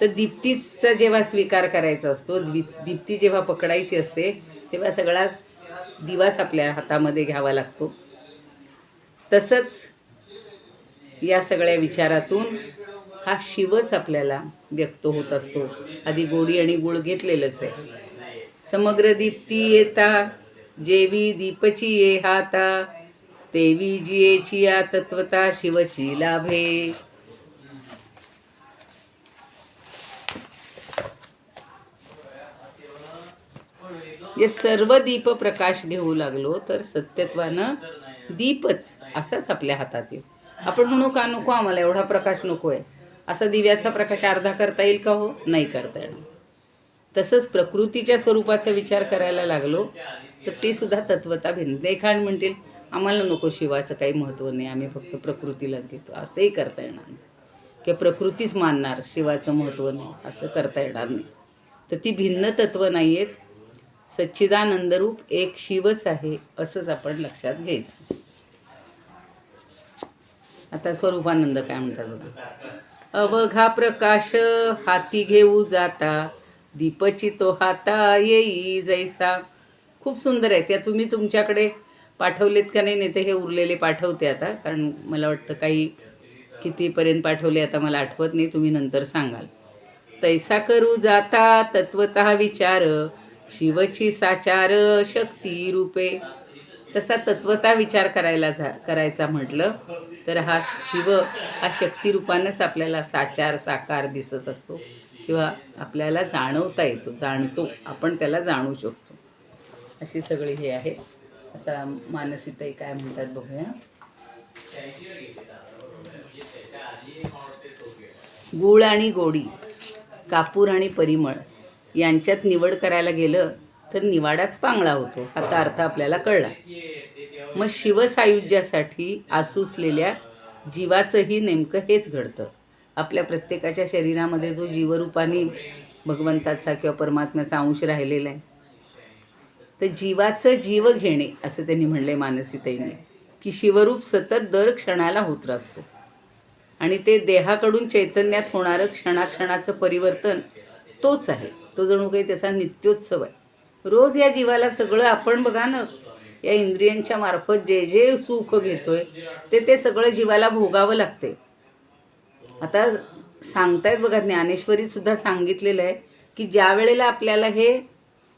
तर दीप्तीचा जेव्हा स्वीकार करायचा असतो, दीप्ती जेव्हा पकडायची असते तेव्हा सगळा दिवास आपल्या हातामध्ये घ्यावा लागतो. तसंच या सगळ्या विचारातून हा शिवच आपल्याला व्यक्त होत असतो. आधी गोडी आणि गुळ घेतलेलंच आहे. समग्र दीप्ती येता जेवी दीपची ये हाता, तेवी जियेची या तत्वता शिवची लाभे. जे सर्व दीप प्रकाश घेऊ लागलो तर सत्यत्वानं दीपच असाच आपल्या हातात येईल. आपण म्हणू का नको, आम्हाला एवढा प्रकाश नको आहे, असा दिव्याचा प्रकाश अर्धा करता येईल का? हो, नाही करता येणार. तसंच प्रकृतीच्या स्वरूपाचा विचार करायला लागलो तर ते सुद्धा तत्वता भिन्न. एखाद म्हणतील आम्हाला नको, शिवाचं काही महत्त्व नाही, आम्ही फक्त प्रकृतीलाच घेतो, असंही करता येणार नाही. किंवा प्रकृतीच मानणार, शिवाचं महत्त्व नाही, असं करता येणार नाही. तर ती भिन्न तत्व नाही आहेत, सच्चिदानंदरूप एक शिवच आहे, असंच आपण लक्षात घ्यायचं. आता स्वरूपानंद काय म्हणतात बघा. अवघा प्रकाश हाती घेऊ जाता, दीपची तो हाता येई जैसा. खूप सुंदर आहे. त्या तुम्ही तुमच्याकडे पाठवलेत का नाही ते हे उरलेले पाठवते आता, कारण मला वाटतं काही कितीपर्यंत पाठवले आता मला आठवत नाही, तुम्ही नंतर सांगाल. तैसा करू जाता तत्वतः विचार, शिवची साचार शक्ती रूपे. तसा तत्वता विचार करायचा म्हटलं तर हा शिव हा शक्तिरूपानंच आपल्याला साकार दिसत असतो किंवा आपल्याला जाणवता येतो, जाणतो आपण, त्याला जाणू शकतो. अशी सगळी हे आहे. आता मानसीताई काय म्हणतात बघूया. गुळ आणि गोडी. कापूर आणि परिमळ यांच्यात निवड करायला गेलं तर निवाडाच पांगळा होतो. आता अर्थ आपल्याला कळला. मग शिवसायुज्यासाठी आसुसलेल्या जीवाचंही नेमकं हेच घडतं. आपल्या प्रत्येकाच्या शरीरामध्ये जो जीवरूपाने भगवंताचा किंवा परमात्म्याचा अंश राहिलेला आहे, तर जीवाचं जीव घेणे असं त्यांनी म्हणले मानसीताईने, की शिवरूप सतत दर क्षणाला होत असतो. आणि ते देहाकडून चैतन्यात होणारं क्षणाक्षणाचं परिवर्तन तोच आहे. तो जणू काही त्याचा नित्योत्सव आहे. रोज या जीवाला सगळं आपण बघा ना, या इंद्रियांच्या मार्फत जे जे सुख घेतोय ते सगळं जीवाला भोगावं लागते. आता सांगतायत बघा, ज्ञानेश्वरी सुद्धा सांगितलेलं आहे की ज्या वेळेला आपल्याला हे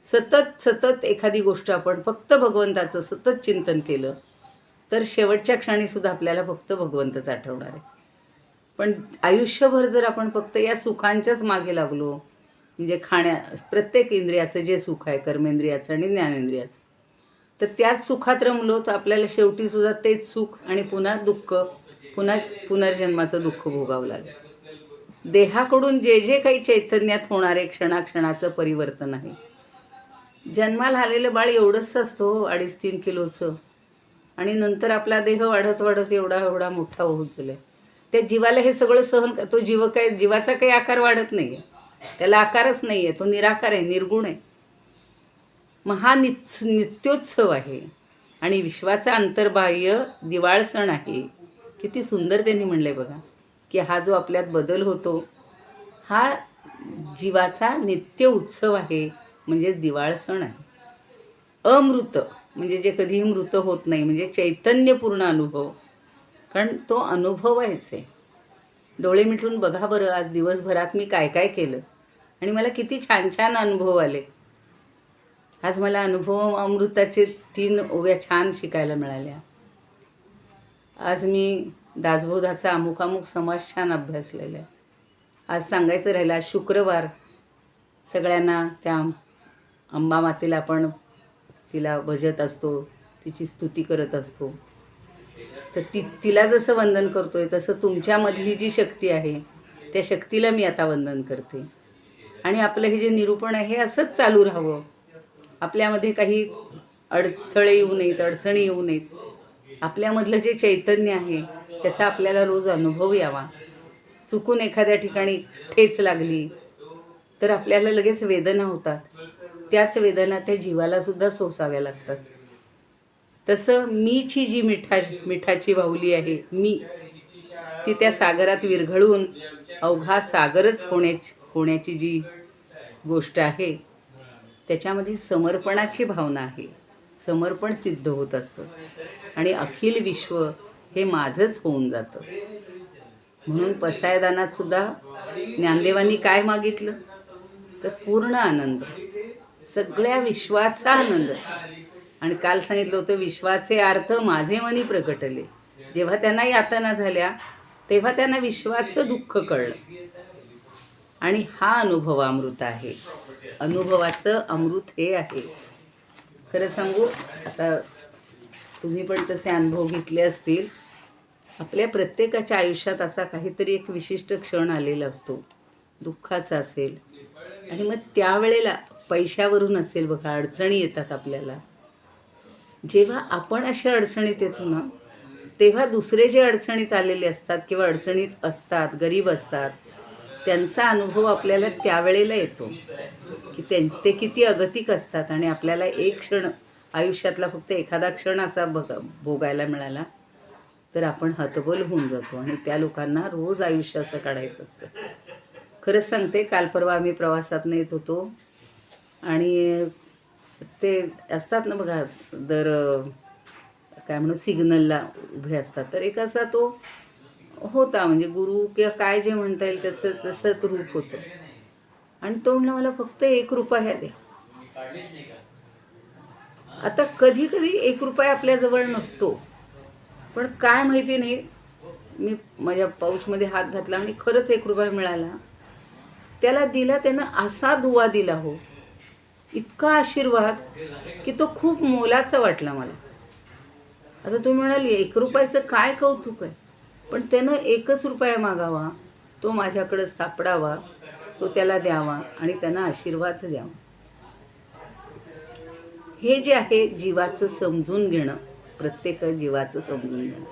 सतत सतत एखादी गोष्ट आपण फक्त भगवंताचं सतत चिंतन केलं तर शेवटच्या क्षणीसुद्धा आपल्याला फक्त भगवंतच आठवणार आहे. पण आयुष्यभर जर आपण फक्त या सुखांच्याच मागे लागलो, म्हणजे प्रत्येक इंद्रियाचं जे सुख आहे, कर्मेंद्रियाचं आणि ज्ञानेंद्रियाचं, तर त्याच सुखात रमलो तर आपल्याला शेवटीसुद्धा तेच सुख आणि पुन्हा दुःख, पुनर्जन्माचं दुःख भोगावं लागेल. देहाकडून जे जे काही चैतन्यात होणारे क्षणाक्षणाचं परिवर्तन आहे. जन्माला आलेलं बाळ एवढंच असतं, 2.5-3 किलोचं, आणि नंतर आपला देह वाढत वाढत एवढा एवढा मोठा होत गेला. त्या जीवाला हे सगळं सहन तो जीवाचा काही आकार वाढत नाही आहे, त्याला आकारच नाही आहे, तो निराकार आहे, निर्गुण आहे. मग हा नित्योत्सव आहे आणि विश्वाचा अंतर्बाह्य दिवाळ सण आहे. किती सुंदर त्यांनी म्हणलं आहे बघा, की हा जो आपल्यात बदल होतो हा जीवाचा नित्य उत्सव आहे, म्हणजे दिवाळ सण आहे. अमृत म्हणजे जे कधीही मृत होत नाही, म्हणजे चैतन्यपूर्ण अनुभव, कारण तो अनुभवायच आहे. डोळे मिटून बघा बरं, आज दिवसभरात मी काय काय केलं आणि मला किती छान छान अनुभव आले. आज मला अनुभव अमृताचे 3 ओव्या छान शिकायला मिळाल्या. आज मी दासबोधाचा अमुक समाज छान अभ्यासलेला आहे. आज सांगायचं राहिलं, आज शुक्रवार, सगळ्यांना त्या अंबा मातेला आपण तिला भजत असतो, तिची स्तुती करत असतो. तर तिला जसं वंदन करतोय तसं तुमच्यामधली जी शक्ती आहे त्या शक्तीला मी आता वंदन करते. आणि आपलं हे जे निरूपण आहे हे असंच चालू राहावं. आपल्यामध्ये काही अडथळे येऊ नयेत, अडचणी येऊ नयेत. आपल्यामधलं जे चैतन्य आहे त्याचा आपल्याला रोज अनुभव यावा. चुकून एखाद्या ठिकाणी ठेच लागली तर आपल्याला लगेच वेदना होतात. त्याच वेदना त्या जीवालासुद्धा सोसाव्या लागतात. तसं मीची जी मिठाची बाहुली आहे मी, ती त्या सागरात विरघळून अवघा सागरच होण्याची जी गोष्ट आहे त्याच्यामध्ये समर्पणाची भावना आहे. समर्पण सिद्ध होत असतं आणि अखिल विश्व हे माझंच होऊन जातं. म्हणून पसायदानात सुद्धा ज्ञानदेवांनी काय मागितलं तर पूर्ण आनंद, सगळ्या विश्वाचा आनंद. आणि काल सांगितलं होतं, विश्वाचे अर्थ माझे मनी प्रकटले. जेव्हा त्यांना यातना झाल्या तेव्हा त्यांना विश्वाचं दुःख कळलं. आणि हा अनुभव अमृत आहे. अनुभवाचं अमृत हे आहे. खरं सांगू, आता तुम्ही पण तसे अनुभव घेतले असतील. आपल्या प्रत्येकाच्या आयुष्यात असा काहीतरी एक विशिष्ट क्षण आलेला असतो, दुःखाचा असेल, आणि मग त्यावेळेला पैशावरून असेल बघा, अडचणी येतात आपल्याला. जेव्हा आपण अशा अडचणीत येतो ना, तेव्हा दुसरे जे अडचणीत आलेले असतात किंवा अडचणीत असतात, गरीब असतात, त्यांचा अनुभव आपल्याला त्यावेळेला येतो की ते किती अगतिक असतात. आणि आपल्याला एक क्षण आयुष्यातला फक्त एखादा क्षण असा भोगायला मिळाला तर आपण हतबल होऊन जातो. आणि त्या लोकांना रोज आयुष्य असं काढायचं असतं. खरंच सांगते, काल परवा आम्ही प्रवासात येत होतो आणि ते असतात ना बघा, काय म्हणू, सिग्नलला उभे असतात. तर एक असा तो होता, म्हणजे गुरु किंवा काय जे म्हणता येईल त्याचं तसंच रूप होतं. आणि तो म्हणला, मला फक्त 1 रुपया द्या. आता कधी कधी 1 रुपया आपल्याजवळ नसतो, पण काय माहिती नाही, मी माझ्या पाऊचमध्ये हात घातला आणि खरंच 1 रुपया मिळाला. त्याला दिला, त्यानं असा दुवा दिला हो, इतका आशीर्वाद की तो खूप मोलाचा वाटला मला. आता तुम्ही म्हणाली 1 रुपयाचं काय कौतुक आहे, पण त्यानं 1च रुपया मागावा, तो माझ्याकडे सापडावा, तो त्याला द्यावा आणि त्यांना आशीर्वाद द्यावा. हे जे आहे जीवाचं समजून घेणं, प्रत्येक जीवाचं समजून घेणं.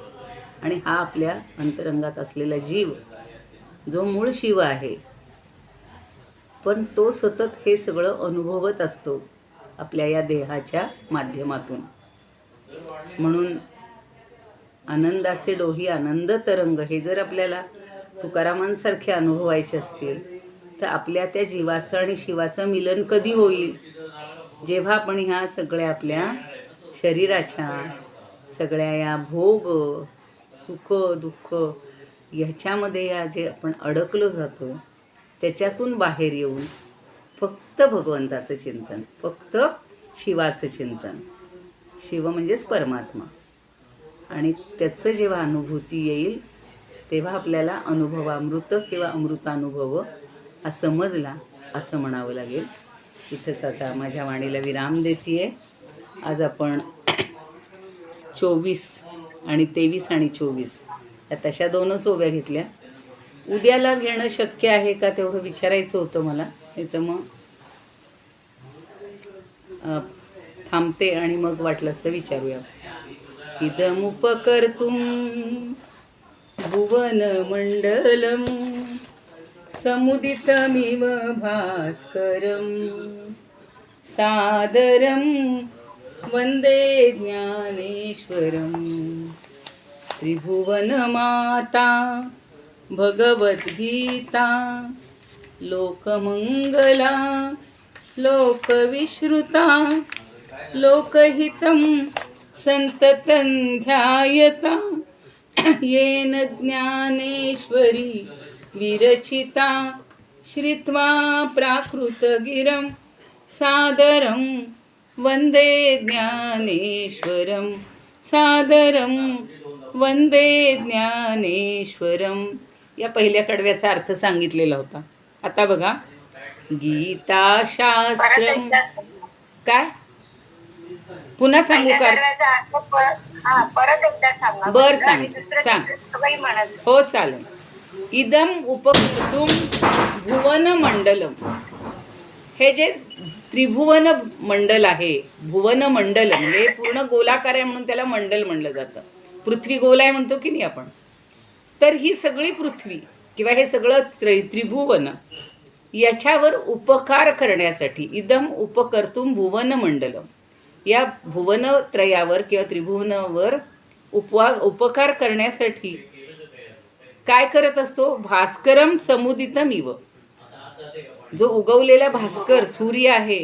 आणि हा आपल्या अंतरंगात असलेला जीव जो मूळ शिव आहे, पण तो सतत हे सगळं अनुभवत असतो आपल्या या देहाच्या माध्यमातून. म्हणून आनंदाचे डोही आनंद तरंग हे जर आपल्याला तुकारामांसारखे अनुभवायचे असतील तर आपल्या त्या जीवाचं आणि शिवाचं मिलन कधी होईल? जेव्हा आपण ह्या सगळ्या आपल्या शरीराच्या सगळ्या या भोग सुख दुःख ह्याच्यामध्ये या जे आपण अडकलो जातो त्याच्यातून बाहेर येऊन फक्त भगवंताचं चिंतन, फक्त शिवाचं चिंतन, शिव म्हणजेच परमात्मा, आणि त्याचं जेव्हा अनुभूती येईल तेव्हा आपल्याला अनुभवामृत किंवा अमृतानुभव हा समजला असं म्हणावं लागेल. इथंच आता माझ्या वाणीला विराम देते. आज आपण 24 आणि 23 आणि 24 या तशा दोनच ओव्या घेतल्या. उद्याला घेणं शक्य आहे का तेवढं विचारायचं होतं मला, नाही तर मग थांबते आणि मग वाटलं असतं विचारूया. इदमुपकर्तुं भुवनमण्डलं समुदितमिव भास्करं सादरं वन्दे ज्ञानेश्वरं. त्रिभुवनमाता भगवद्गीता लोकमङ्गला लोकविश्रुता लोकहितं संततं ध्यायता येन ज्ञानेश्वरी विरचिता श्रुत्वा प्राकृतगिरं सादरं वन्दे ज्ञानेश्वरं सादरं वन्दे ज्ञानेश्वरं. या पहिल्या कडव्याचा अर्थ सांगितलेला होता. आता बघा, गीताशास्त्रम काय पुन्हा सांगू का? बर सांग हो चालेल. इदम उपकर्तुम भुवन मंडलम, हे जे त्रिभुवन मंडल आहे, भुवन मंडल म्हणजे पूर्ण गोलाकार आहे म्हणून त्याला मंडल म्हणलं जातं. पृथ्वी गोल आहे म्हणतो की नाही आपण, तर ही सगळी पृथ्वी किंवा हे सगळं त्रिभुवन याच्यावर उपकार करण्यासाठी इदम उपकर्तुम भुवन मंडलम, या भुवनत्रयावर किंवा त्रिभुवनावर उपकार करण्यासाठी काय करत असतो? भास्करम समुदितमिव, जो उगवलेला भास्कर सूर्य आहे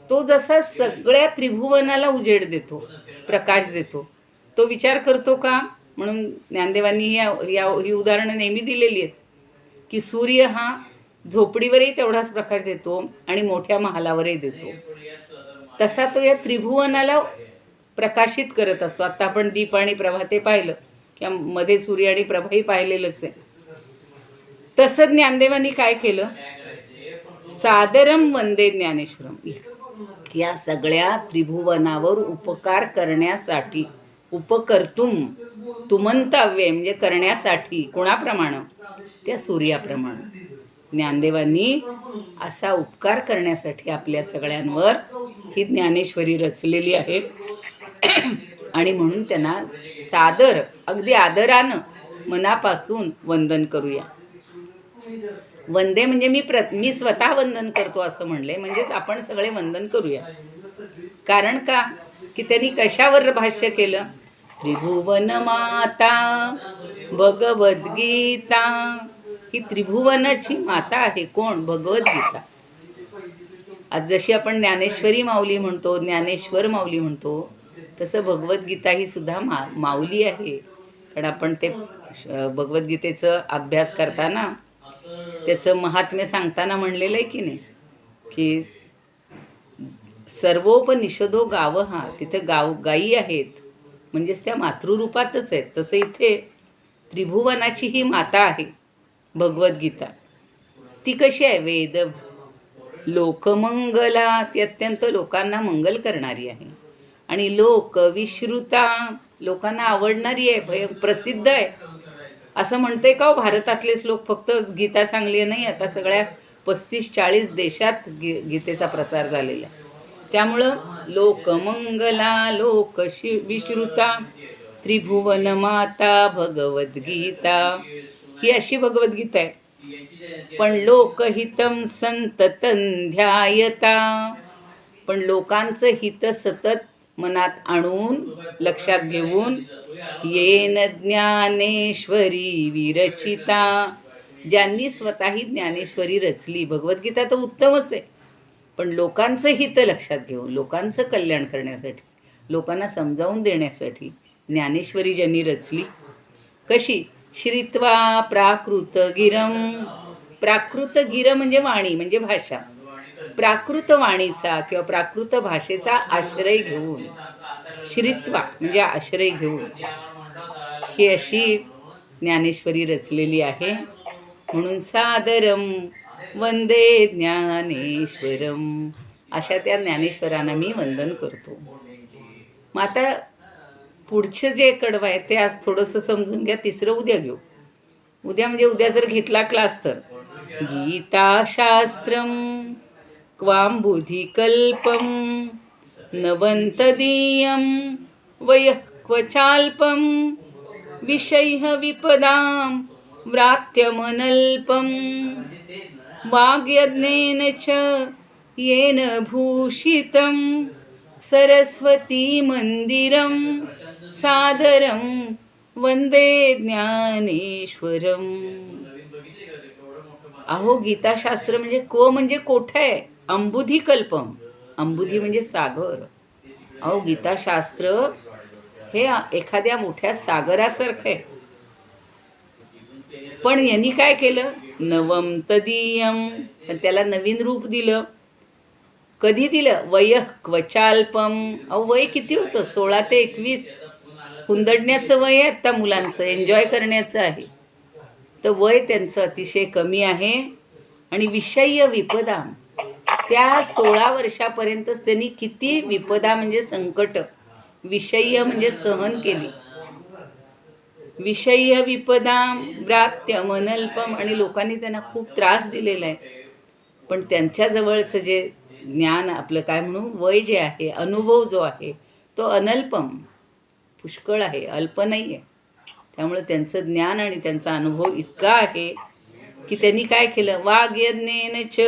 तो जसा सगळ्या त्रिभुवनाला उजेड देतो, प्रकाश देतो, तो विचार करतो का? म्हणून ज्ञानदेवांनी ही उदाहरणं नेहमी दिलेली आहेत की सूर्य हा झोपडीवरही तेवढाच प्रकाश देतो आणि मोठ्या महालावरही देतो. तसा तो या त्रिभुवनाला प्रकाशित करत असतो. आत्ता आपण दीप आणि प्रभा ते पाहिलं किंवा मध्ये सूर्य आणि प्रभाही पाहिलेलंच आहे. तसं ज्ञानदेवांनी काय केलं? सादरम वंदे ज्ञानेश्वरम, या सगळ्या त्रिभुवनावर उपकार करण्यासाठी, उपकर्तुम तुमंतव्य म्हणजे करण्यासाठी, कोणाप्रमाणे? त्या सूर्याप्रमाणे. ज्ञानदेवांनी असा उपकार करण्यासाठी आपल्या सगळ्यांवर ही ज्ञानेश्वरी रचलेली आहे आणि म्हणून त्यांना सादर, अगदी आदरानं मनापासून वंदन करूया. वंदे म्हणजे मी स्वतः वंदन करतो असं म्हणले, म्हणजेच आपण सगळे वंदन करूया. कारण का? की त्यांनी कशावर भाष्य केलं? त्रिभुवन माता भगवद्गीता, ही त्रिभुवनाची माता आहे. कोण? भगवद्गीता. आज जशी आपण ज्ञानेश्वरी माऊली म्हणतो, ज्ञानेश्वर माऊली म्हणतो, तसं भगवद्गीता ही सुद्धा माऊली आहे. कारण आपण ते भगवद्गीतेचं अभ्यास करताना त्याचं महात्म्य सांगताना म्हणलेलं आहे की नाही, की सर्वोपनिषदो गाव, हा तिथं गायी आहेत म्हणजेच त्या मातृरूपातच आहेत. तसं इथे त्रिभुवनाची ही माता आहे भगवद्गीता. ती कशी आहे? वेद लोकमंगला, ती अत्यंत लोकांना मंगल करणारी आहे. आणि लोकविश्रुता, लोकांना आवडणारी आहे, प्रसिद्ध आहे. असं म्हणते का भारतातलेच लोक फक्त गीता चांगली नाही, आता सगळ्या 35-40 देशात गीतेचा प्रसार झालेला आहे. त्यामुळं लोकमंगला विश्रुता त्रिभुवन माता भगवद्गीता ही अशी भगवद्गीता आहे. पण लोकहितं संततं ध्यायता, पण लोकांचं हित सतत मनात आणून लक्षात घेऊन येन ज्ञानेश्वरी विरचिता, ज्यांनी स्वतःही ज्ञानेश्वरी रचली. भगवद्गीता तर उत्तमच आहे, पण लोकांचं हित लक्षात घेऊन लोकांचं कल्याण करण्यासाठी लोकांना समजावून देण्यासाठी ज्ञानेश्वरी ज्यांनी रचली. कशी? श्रित्वा प्राकृत गिरम, प्राकृत गिर म्हणजे वाणी म्हणजे भाषा, प्राकृत वाणीचा किंवा प्राकृत भाषेचा आश्रय घेऊन, श्रित्वा म्हणजे आश्रय घेऊन ही अशी ज्ञानेश्वरी रचलेली आहे. म्हणून सादरम वंदे ज्ञानेश्वरम, अशा त्या ज्ञानेश्वरांना मी वंदन करतो. मग आता पुढचं जे कडवं आहे ते आज थोडंसं समजून घ्या. तिसरं उद्या घेऊ. उद्या म्हणजे उद्या जर घेतला क्लास तर गीताशास्त्रम क्वांबुधिकल्पम नवन्तदीयं वयः क्वचाल्पं विषयः विपदां व्रात्यमनल्पं वाग्यज्ञेन च येन भूषितं सरस्वती मंदिरं सादरं वंदे ज्ञानेश्वरम. अहो गीताशास्त्र म्हणजे म्हणजे कोठं आहे? अंबुधिकल्पम, अंबुधी म्हणजे सागर. अहो गीताशास्त्र हे एखाद्या मोठ्या सागरासारखं आहे. पण यांनी काय केलं? नवम तदीयम, त्याला नवीन रूप दिलं. कधी दिलं? वयः क्वचाल्पम. अहो वय किती होतं? 16 ते 21. हुंदडण्याचं वय आहे आता मुलांचं, एन्जॉय करण्याचं आहे. तर वय त्यांचं अतिशय कमी आहे. आणि विषय्य विपदा, त्या 16 वर्षापर्यंतच त्यांनी किती विपदा म्हणजे संकट, विषय्य म्हणजे सहन केली. विषय्य विपदाम व्रात्यमनल्पम, आणि लोकांनी त्यांना खूप त्रास दिलेला आहे. पण त्यांच्याजवळचं जे ज्ञान, आपलं काय म्हणू, वय जे आहे, अनुभव जो आहे तो अनल्पम, पुष्कळ आहे, अल्प नाही आहे. त्यामुळे त्यांचं ज्ञान आणि त्यांचा अनुभव इतका आहे की त्यांनी काय केलं? वाग्यज्ञेन च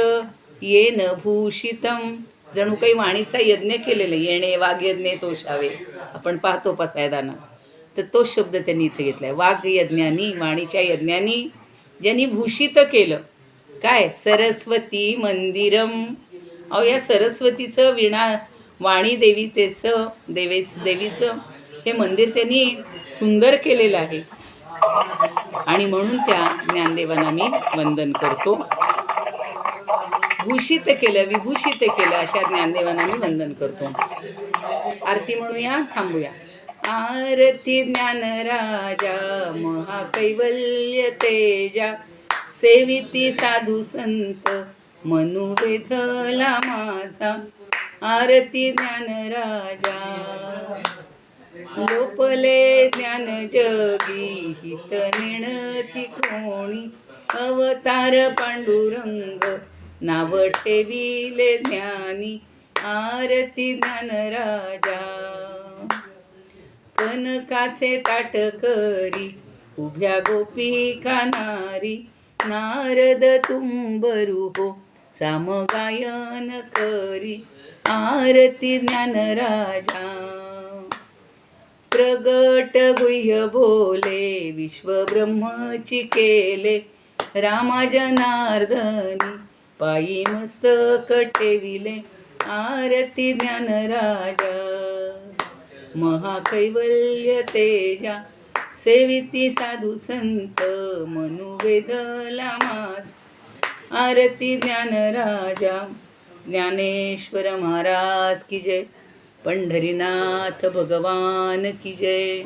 येन भूषितम, जणू काही वाणीचा यज्ञ केलेला. येणे वाग्यज्ञे तोषावे, आपण पाहतो पसायदाना. तर तो शब्द त्यांनी इथे घेतलाय. वाग्यज्ञानी, वाणीच्या यज्ञानी ज्यांनी भूषित केलं. काय? सरस्वती मंदिरम. अहो या सरस्वतीचं, वीणा वाणी देवीचं हे मंदिर त्यांनी सुंदर केलेलं आहे. आणि म्हणून त्या ज्ञानदेवांना मी वंदन करतो. भूषित केलं, विभूषित केलं, अशा ज्ञानदेवांना मी वंदन करतो. आरती म्हणूया, थांबूया. आरती ज्ञानराजा महाकैवल्य तेजा, सेविती साधू संत मनुवेधला माझा. आरती ज्ञानराजा, लोपले ज्ञान जगी हित नेणती कोणी. अवतार पांडुरंग नाव ठेविले ज्ञानी. आरती ज्ञानराजा, कनकाचे ताट करी उभ्या गोपिका नारी. नारद तुंबरू हो सामगायन करी. आरती ज्ञानराजा, प्रगट गुह्य बोले विश्वब्रह्मची केले. रामा जनार्दनी पायी मस्तक ठेविले. आरती ज्ञानराजा, महाकैवल्य तेजा, सेविती साधू संत मनुवेधला माझ. आरती ज्ञानराजा. ज्ञानेश्वर महाराज की जय. पंढरीनाथ भगवान की जय.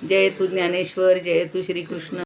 जय तू ज्ञानेश्वर, जय तू श्रीकृष्ण.